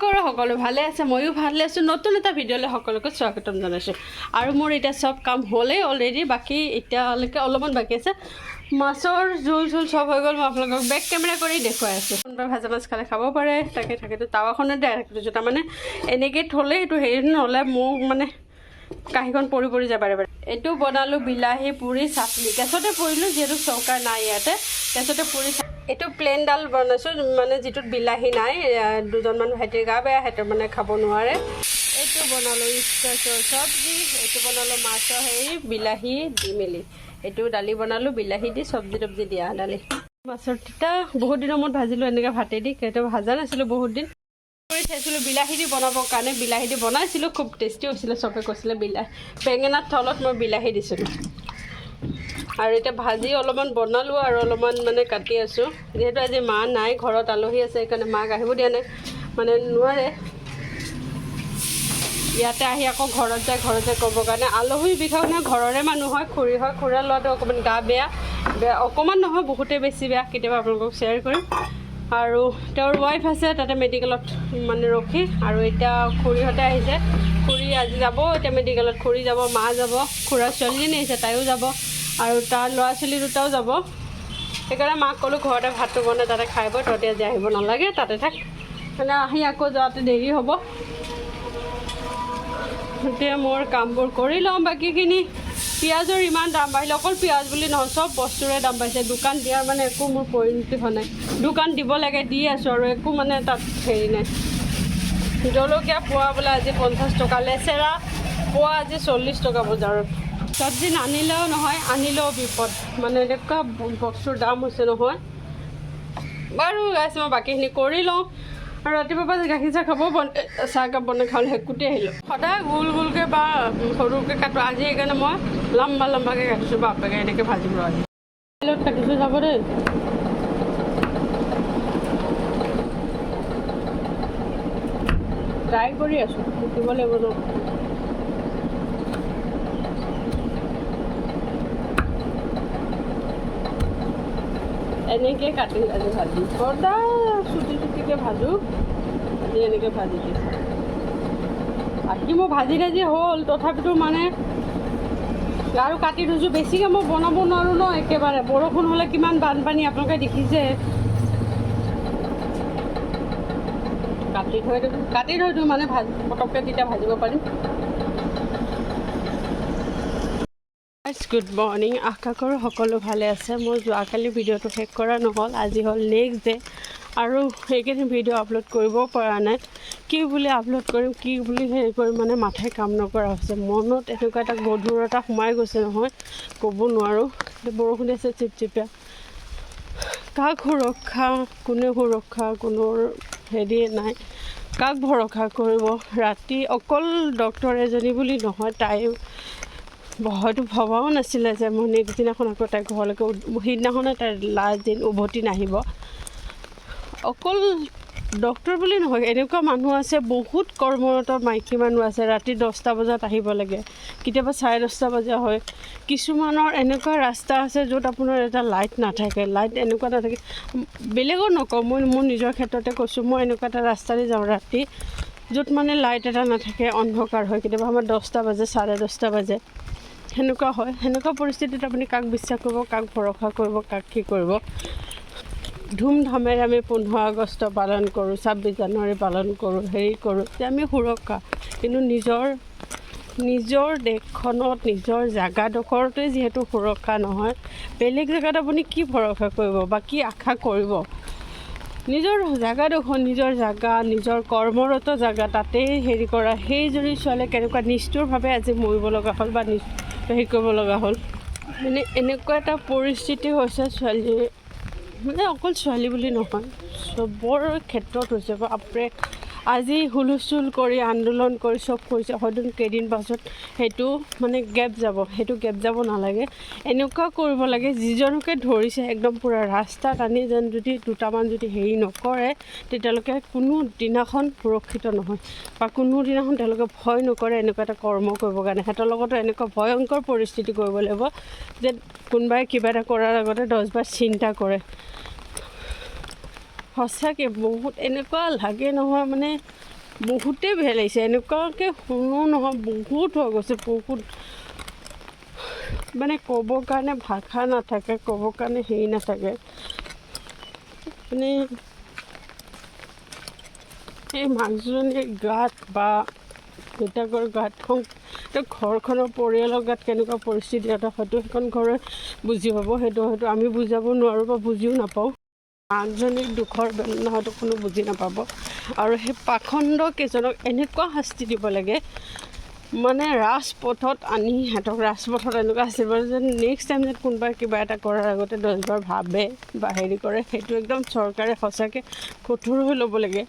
সকলো ভালে আছে, ময়ো ভালে আছোঁ। নতুন এটা ভিডিঅ'লৈ সকলোকে স্বাগতম জনাইছোঁ। আৰু মোৰ এতিয়া চব কাম হ'লেই অলৰেডি, বাকী এতিয়ালৈকে অলপমান বাকী আছে। মাছৰ জোল চব হৈ গ'ল। মই আপোনালোকক বেক কেমেৰা কৰি দেখুৱাই আছোঁ। কোনোবাই ভাজা মাছ খালে খাব পাৰে, তাকে থাকেতো টাৱাখনত দিয়া ৰাখিছোঁ। তাৰমানে এনেকৈ থ'লে এইটো হেৰি নহ'লে মোক মানে কাঁহীখন পৰি যাব পাৰে। এইটো বনালোঁ বিলাহী পুৰি চাটনি। গেছতে পুৰিলোঁ যিহেতু চৌকা নাই ইয়াতে, গেছতে পুৰি। এইটো প্লেন ডাল বনাইছোঁ, মানে যিটোত বিলাহী নাই। দুজনমান ভাইটিৰ গা বেয়া, সিহঁতে মানে খাব নোৱাৰে। এইটো বনালোঁ স্কোৱাচৰ চব্জি। এইটো বনালোঁ মাছৰ হেৰি বিলাহী দি মেলি। এইটো দালি বনালোঁ বিলাহী দি, চব্জি তব্জি দিয়া দালি। মাছৰ তিতা বহুত দিনৰ মূৰত ভাজিলোঁ এনেকৈ ভাতেদি। কেতিয়াবা ভাজা নাছিলোঁ বহুত দিন। কৰি চাইছিলোঁ বিলাহী দি বনাবৰ কাৰণে। বিলাহী দি বনাইছিলোঁ, খুব টেষ্টি হৈছিলে। চবে কৈছিলে বেঙেনাৰ থলত মই বিলাহী দিছিলোঁ। আৰু এতিয়া ভাজি অলপমান বনালোঁ আৰু অলপমান মানে কাটি আছোঁ। যিহেতু আজি মা নাই, ঘৰত আলহী আছে, সেইকাৰণে মাক আহিব দিয়া নাই, মানে নোৱাৰে ইয়াতে আহি আকৌ ঘৰত যায় ক'বৰ কাৰণে। আলহীৰ বিষয়ে নহয়, ঘৰৰে মানুহ হয়, খুৰী হয়। খুৰাৰ ল'ৰাটো অকণমান গা বেয়া অকণমান নহয় বহুতেই বেছি বেয়া। কেতিয়াবা আপোনালোকক শ্বেয়াৰ কৰিম। আৰু তেওঁৰ ৱাইফ আছে তাতে মেডিকেলত মানে ৰখি। আৰু এতিয়া খুৰীহঁতে আহিছে। খুৰী আজি যাব এতিয়া মেডিকেলত। খুৰী যাব, মা যাব, খুৰাৰ ছোৱালীজনী আহিছে তাইও যাব, আৰু তাৰ ল'ৰা ছোৱালী দুটাও যাব। সেইকাৰণে মাক ক'লোঁ ঘৰতে ভাতটো বনাই তাতে খাই বৈ তহঁতি আজি আহিব নালাগে, তাতে থাক। মানে আহি আকৌ যাওঁতে দেৰি হ'ব। এতিয়া মোৰ কামবোৰ কৰি লওঁ বাকীখিনি। পিঁয়াজৰ ইমান দাম বাঢ়িলে, অকল পিঁয়াজ বুলি নহয়, চব বস্তুৰে দাম বাঢ়িছে। দোকান দিয়াৰ মানে একো মোৰ পৰিণতি হোৱা নাই। দোকান দিব লাগে দি আছোঁ, আৰু একো মানে তাত হেৰি নাই। জলকীয়া পোৱা বোলে আজি 50 টকা, লেচেৰা পোৱা আজি 40 টকা বজাৰত। চব্জি নানিলেও নহয়, আনিলেও বিপদ। মানে এনেকুৱা বস্তুৰ দাম হৈছে নহয়। বাৰু গাইছ, মই বাকীখিনি কৰি লওঁ। আৰু ৰাতিপুৱাৰ পৰা গাখীৰ চাহ খাব চাহকাপ বনাই খাবলৈ হেকুটি আহিলোঁ। সদায় গোলকৈ বা সৰুকৈ কাটোঁ, আজি সেইকাৰণে মই লম্বাকৈ কাটিছোঁ। বাপেকে এনেকৈ ভাজিম ৰ আজি লগত কাটিছোঁ, যাব দেই। ট্ৰাই কৰি আছোঁ, শিকিব লাগিব ন। এনেকৈ কাটি আজি ভাজি সদায় চুটিকৈ ভাজোঁ। আজি এনেকৈ ভাজি দিছোঁ। বাকী মোৰ ভাজি হ'ল, তথাপিতো মানে আৰু কাটি থৈছোঁ। বেছিকৈ মই বনাব নোৱাৰোঁ ন একেবাৰে। বৰষুণ হ'লে কিমান বানপানী আপোনালোকে দেখিছে। কাটি থৈ দিওঁ মানে পটককৈ তেতিয়া ভাজিব পাৰিম। গুড মৰ্ণিং, আশা কৰোঁ সকলো ভালে আছে। মই যোৱাকালি ভিডিঅ'টো শেষ কৰা নহ'ল, আজি হ'ল নেক্সট ডে'। আৰু সেইকেইদিন ভিডিঅ' আপলোড কৰিব পৰা নাই। কি বুলি আপলোড কৰিম, কি বুলি হেৰি কৰিম, মানে মাথাই কাম নকৰা হৈছে। মনত এনেকুৱা এটা গধুৰতা সোমাই গৈছে নহয়, ক'ব নোৱাৰোঁ। বৰষুণ আছে চিপচিপীয়া। কাক সুৰক্ষা, কোনো হেৰি নাই। কাক ভৰসা কৰিব। ৰাতি অকল ডক্তৰ এজনী বুলি নহয়, তাইও হয়তো ভবাও নাছিলে যে মই নেক্সট দিনাখন আকৌ তাইৰ ঘৰলৈকে, সিদিনাখনে তাইৰ লাষ্ট দিন, উভতি নাহিব। অকল ডক্তৰ বুলি নহয়, এনেকুৱা মানুহ আছে, বহুত কৰ্মৰত মাইকী মানুহ আছে। ৰাতি 10টা বজাত আহিব লাগে, কেতিয়াবা 10:30 বজা হয়। কিছুমানৰ এনেকুৱা ৰাস্তা আছে য'ত আপোনাৰ এটা লাইট নাথাকে। লাইট এনেকুৱা নাথাকে, বেলেগৰ নকওঁ, মই মোৰ নিজৰ ক্ষেত্ৰতে কৈছোঁ। মই এনেকুৱা এটা ৰাস্তাৰে যাওঁ ৰাতি, য'ত মানে লাইট এটা নাথাকে, অন্ধকাৰ হয়। কেতিয়াবা আমাৰ 10টা বাজে, 10:30 বাজে, সেনেকুৱা হয়। সেনেকুৱা পৰিস্থিতিত আপুনি কাক বিশ্বাস কৰিব, কাক ভৰসা কৰিব, কাক কি কৰিব। ধুমধামেৰে আমি 15 আগষ্ট পালন কৰোঁ, 26 জানুৱাৰী পালন কৰোঁ, হেৰি কৰোঁ যে আমি সুৰক্ষা। কিন্তু নিজৰ দেশখনত, নিজৰ জেগাডোখৰতে যিহেতু সুৰক্ষা নহয়, বেলেগ জেগাত আপুনি কি ভৰসা কৰিব বা কি আশা কৰিব। নিজৰ জেগাডোখৰ, নিজৰ জেগা, নিজৰ কৰ্মৰত জেগা, তাতেই হেৰি কৰা। সেইজনী ছোৱালীয়ে কেনেকুৱা নিষ্ঠুৰভাৱে আজি মৰিব লগা হ'ল বা হেৰি কৰিব লগা হ'ল। মানে এনেকুৱা এটা পৰিস্থিতি হৈছে, ছোৱালী মানে অকল ছোৱালী বুলি নহয়, চবৰ ক্ষেত্ৰত হৈছে। বাপৰে, আজি হুলস্থুল কৰি আন্দোলন কৰি চব কৰিছে, হয়তো কেইদিন পাছত সেইটো মানে গেপ যাব। সেইটো গেপ যাব নালাগে। এনেকুৱা কৰিব লাগে, যিজনকে ধৰিছে একদম পূৰা ৰাস্তাত আনি যেন যদি দুটামান যদি হেৰি নকৰে, তেতিয়ালৈকে কোনো দিনাখন সুৰক্ষিত নহয় বা কোনো দিনাখন তেওঁলোকে ভয় নকৰে এনেকুৱা এটা কৰ্ম কৰিবৰ কাৰণে। সিহঁতৰ লগতো এনেকুৱা ভয়ংকৰ পৰিস্থিতি কৰিব লাগিব যে কোনোবাই কিবা এটা কৰাৰ আগতে 10 বাৰ চিন্তা কৰে। সঁচাকৈ বহুত এনেকুৱা লাগে নহয়, মানে বহুতেই বেয়া লাগিছে। এনেকুৱাকৈ শুনো নহয়, বহুত হৈ গৈছে, বহুত মানে ক'বৰ কাৰণে ভাষা নাথাকে, ক'বৰ কাৰণে হেৰি নাথাকে। মানে এই মাকজনীৰ গাত বা দেউতাকৰ গাত ঘৰখনৰ পৰিয়ালৰ গাত কেনেকুৱা পৰিস্থিতি এটা হয়তো সেইখন ঘৰে বুজি পাব, সেইটো হয়তো আমি বুজাব নোৱাৰোঁ বা বুজিও নাপাওঁ। মাকজনীক দুখৰ বেদনা হয়তো কোনো বুজি নাপাব। আৰু সেই পাখণ্ড কেইজনক এনেকুৱা শাস্তি দিব লাগে, মানে ৰাজপথত আনি সিহঁতক ৰাজপথত এনেকুৱা শাস্তি দিব যে নেক্সট টাইম যেন কোনোবাই কিবা এটা কৰাৰ আগতে 10বাৰ ভাবে বা হেৰি কৰে। সেইটো একদম চৰকাৰে সঁচাকৈ কঠোৰ হৈ ল'ব লাগে।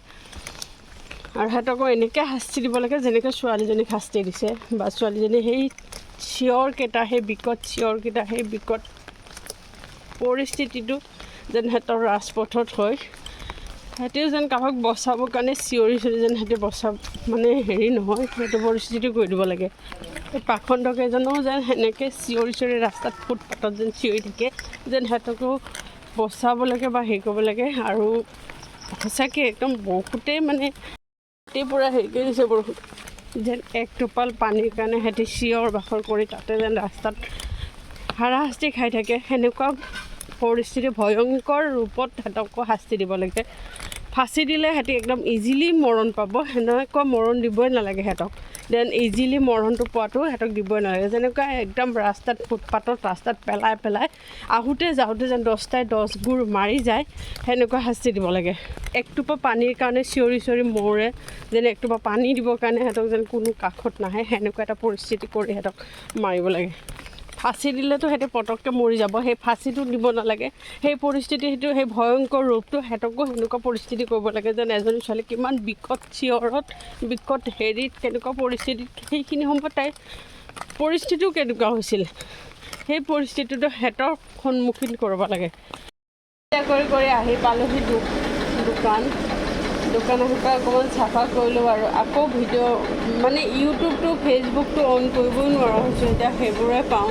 আৰু সিহঁতকো এনেকৈ শাস্তি দিব লাগে যেনেকৈ ছোৱালীজনীক শাস্তি দিছে, বা ছোৱালীজনী সেই চিঞৰকেইটা, সেই বিকট চিঞৰকেইটা, সেই বিকট পৰিস্থিতিটো যেন সিহঁতৰ ৰাজপথত হয়, সিহঁতেও যেন কাৰোবাক বচাবৰ কাৰণে চিঞৰি যেন সিহঁতে মানে হেৰি নহয়, সেইটো পৰিস্থিতি কৰি দিব লাগে। এই পাখণ্ডকেইজনেও যেন সেনেকৈ চিঞৰি ৰাস্তাত ফুটপাথত যেন চিঞৰি থাকে, যেন সিহঁতকো বচাব লাগে বা হেৰি কৰিব লাগে। আৰু সঁচাকৈ একদম বহুতেই মানে পূৰা হেৰি কৰি দিছে বৰষুণ, যেন এক টোপাল পানীৰ কাৰণে সিহঁতি চিঞৰ বাখৰ কৰি তাতে যেন ৰাস্তাত হাৰাশাস্তি খাই থাকে। সেনেকুৱা পৰিস্থিতি ভয়ংকৰ ৰূপত সিহঁতকো শাস্তি দিব লাগে। ফাঁচি দিলে সিহঁতি একদম ইজিলি মৰণ পাব, সেনেকুৱা মৰণ দিবই নালাগে সিহঁতক। দেন ইজিলি মৰণটো পোৱাটো সিহঁতক দিবই নালাগে। যেনেকুৱা একদম ৰাস্তাত ফুটপাথত ৰাস্তাত পেলাই আহোঁতে যাওঁতে যেন 10টাই 10 গোৰ মাৰি যায়, সেনেকুৱা শাস্তি দিব লাগে। একটোপা পানীৰ কাৰণে চিঞৰি মৰে, যেন একটোপা পানী দিবৰ কাৰণে সিহঁতক যেন কোনো কাষত নাহে, সেনেকুৱা এটা পৰিস্থিতি কৰি সিহঁতক মাৰিব লাগে। ফাঁচি দিলেতো সিহঁতে পটককৈ মৰি যাব, সেই ফাঁচিটো দিব নালাগে। সেই পৰিস্থিতি, সেই ভয়ংকৰ ৰূপটো সিহঁতকো সেনেকুৱা পৰিস্থিতি কৰিব লাগে, যেন এজনী ছোৱালী কিমান বিকট চিঞৰত, বিকট হেৰিত, কেনেকুৱা পৰিস্থিতিত, সেইখিনি সময়ত তাইৰ পৰিস্থিতিও কেনেকুৱা হৈছিল, সেই পৰিস্থিতিটো সিহঁতৰ সন্মুখীন কৰিব লাগে। কৰি আহি পালোহি দোকানৰ পৰা অকণমান চাফা কৰিলোঁ আৰু আকৌ ভিডিঅ' মানে ইউটিউবটো ফেচবুকটো অন কৰিবই নোৱাৰা হৈছোঁ এতিয়া, সেইবোৰে পাওঁ।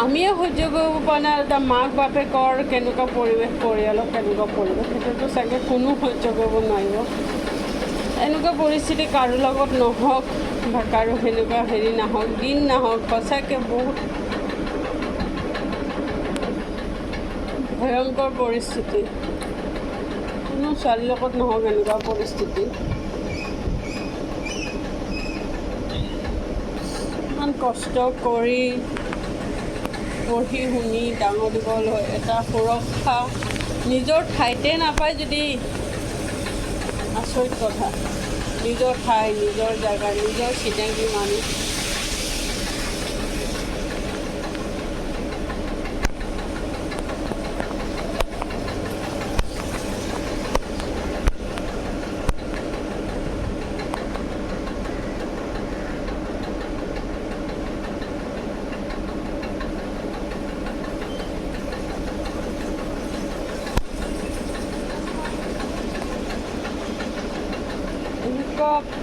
আমিয়ে সহ্য কৰিব পৰা নাই। এটা মাক বাপেকৰ কেনেকুৱা পৰিৱেশ, পৰিয়ালৰ কেনেকুৱা পৰিৱেশ, সেইটোতো চাগে কোনো সহ্য কৰিব নোৱাৰিব। এনেকুৱা পৰিস্থিতি কাৰো লগত নহওক বা কাৰো সেনেকুৱা হেৰি নাহক, দিন নাহক, সঁচাকৈ বহুত ভয়ংকৰ পৰিস্থিতি। কোনো ছোৱালীৰ লগত নহওক এনেকুৱা পৰিস্থিতি। ইমান কষ্ট কৰি পঢ়ি শুনি ডাঙৰ দীঘল হৈ এটা সুৰক্ষা নিজৰ ঠাইতে নাপায় যদি আচৰিত কথা। নিজৰ ঠাই, নিজৰ জেগা, নিজৰ চিনাকি মানুহ,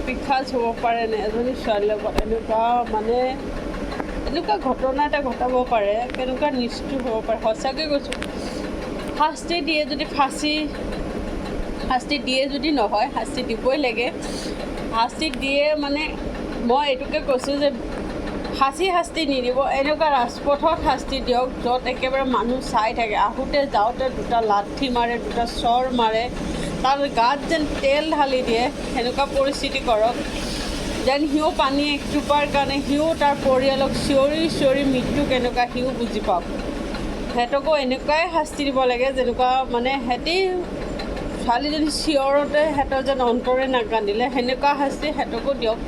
পিখাজ হ'ব পাৰে নে এজনী ছোৱালীৰ লগত, এনেকুৱা ঘটনা এটা ঘটাব পাৰে, কেনেকুৱা নিষ্ঠুৰ হ'ব পাৰে। সঁচাকৈ কৈছোঁ, শাস্তি দিয়ে যদি নহয়, শাস্তি দিবই লাগে। শাস্তি দিয়ে মানে মই এইটোকে কৈছোঁ যে শাস্তি নিদিব, এনেকুৱা ৰাজপথত শাস্তি দিয়ক, য'ত একেবাৰে মানুহ চাই থাকে, আহোঁতে যাওঁতে দুটা লাঠি মাৰে, দুটা চৰ মাৰে, তাৰ গাত যেন তেল ঢালি দিয়ে, সেনেকুৱা পৰিস্থিতি কৰক। যেন সিও পানী একটোপাৰ কাৰণে সিও তাৰ পৰিয়ালক চিঞৰি মৃত্যু কেনেকুৱা সিও বুজি পাওক। সিহঁতকো এনেকুৱাই শাস্তি দিব লাগে, যেনেকুৱা মানে সিহঁতি ছোৱালীজনী চিঞৰতে সিহঁতৰ যেন অন্তৰে নাকান্দিলে, সেনেকুৱা শাস্তি সিহঁতকো দিয়ক।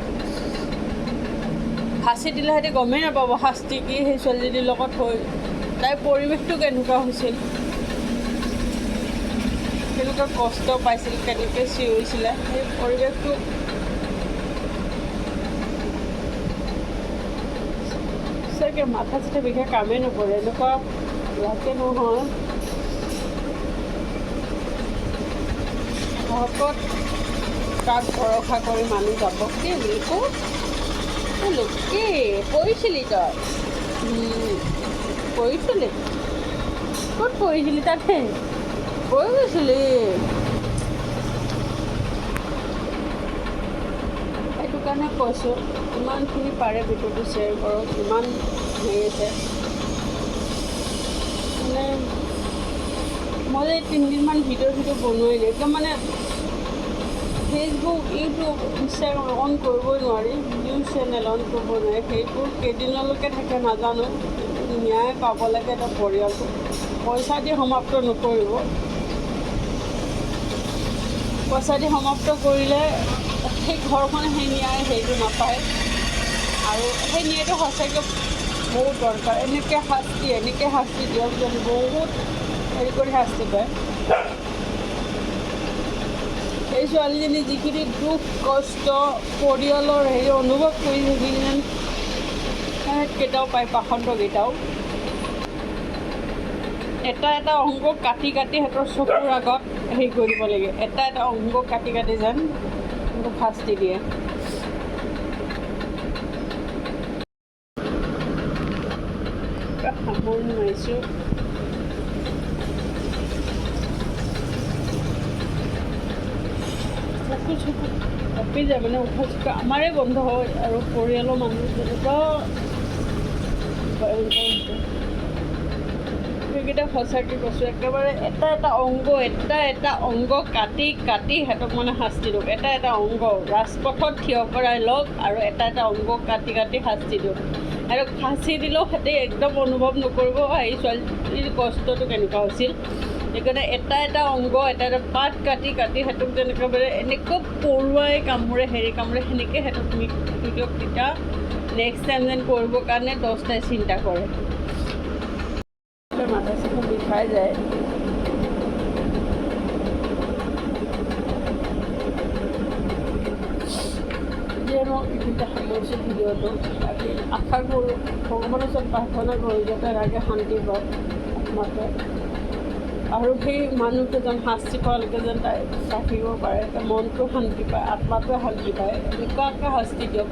ফাঁচি দিলে সিহঁতি গমেই নাপাব শাস্তি কি, সেই ছোৱালীজনীৰ লগত হৈ তাইৰ পৰিৱেশটো কেনেকুৱা হৈছিল, কেনেকুৱা কষ্ট পাইছিল, কেনেকৈ চিঞৰিছিলে, সেই পৰিৱেশটো চাগে মাথা চাথা বিষাই কামেই নকৰে। এনেকুৱা ইয়াতে নহয়, ভকত কাক ভৰসা কৰি মানুহ যাব কি বুলি কি পঢ়িছিলি তই? পঢ়িছিলি? ক'ত পঢ়িছিলি? তাতে পঢ়ি গৈছিলি? কাৰণে কৈছোঁ ইমানখিনি পাৰে ভিডিঅ'টো শ্বেয়াৰ কৰক, ইমান হেৰি আছে মানে মই যে 3 দিনমান ভিডিঅ' বনোৱাই নাই, একদম মানে ফেচবুক, ইউটিউব, ইনষ্টাগ্ৰাম অন কৰিবই নোৱাৰি, নিউজ চেনেল অন কৰিব নোৱাৰি। সেইবোৰ কেইদিনলৈকে থাকে নাজানো, ন্যায় পাব লাগে এটা পৰিয়ালটো, পইচা দি সমাপ্ত নকৰিব। পইচা দি সমাপ্ত কৰিলে সেই ঘৰখনে সেই ন্যায় সেইটো নাপায়, আৰু সেই ন্যায়টো সঁচাকৈ বহুত দৰকাৰ। এনেকৈ শাস্তি দিয়ক যেন বহুত হেৰি কৰি শাস্তি পায়। এই ছোৱালীজনী যিখিনি দুখ কষ্ট পৰিয়ালৰ হেৰি অনুভৱ কৰি সেইখিনি যেন কেইটাও পায়, পাখণ্ডকেইটাও এটা অংগ কাটি সিহঁতৰ চকুৰ আগত হেৰি কৰিব লাগে, এটা অংগ কাটি যেন সিহঁতক শাস্তি দিয়ে। সামৰণি মাৰিছোঁ। চকু কঁপি যায় মানে, উশাহ চুশাহ আমাৰে বন্ধ হয়, আৰু পৰিয়ালৰ মানুহ যেনেকুৱা সেইকেইটা সঁচাকৈ কৈছোঁ, একেবাৰে এটা অংগ কাটি সিহঁতক মানে শাস্তি দিয়ক। এটা অংগ ৰাজপথত থিয় কৰাই লওক, আৰু এটা অংগ কাটি শাস্তি দিয়ক। আৰু ফাঁচি দিলেও সিহঁতে একদম অনুভৱ নকৰিব এই ছোৱালীৰ কষ্টটো কেনেকুৱা হৈছিল। সেইকাৰণে এটা অংগ এটা পাত কাটি সিহঁতক যেনেকৈ মানে এনেকুৱা পৰুৱাই কামোৰে সেনেকৈ সিহঁতক দিয়ক। তেতিয়া নেক্সট টাইম যেন কৰিবৰ কাৰণে 10টাই চিন্তা কৰে। মাথা চাথা বিষাই যায়। এইখিনিতে সামৰিছোঁ ভিডিঅ'টো। আশা কৰোঁ, ভগৱানৰ ওচৰত প্ৰাৰ্থনা কৰোঁ যাতে ৰাগে শান্তি পায় আত্মাতে, আৰু সেই মানুহকেইজন শাস্তি পোৱালৈকে যেন তাই থাকিব পাৰে, মনটো শান্তি পায়, আত্মাটোৱে শান্তি পায়, এনেকুৱাকৈ শাস্তি দিয়ক।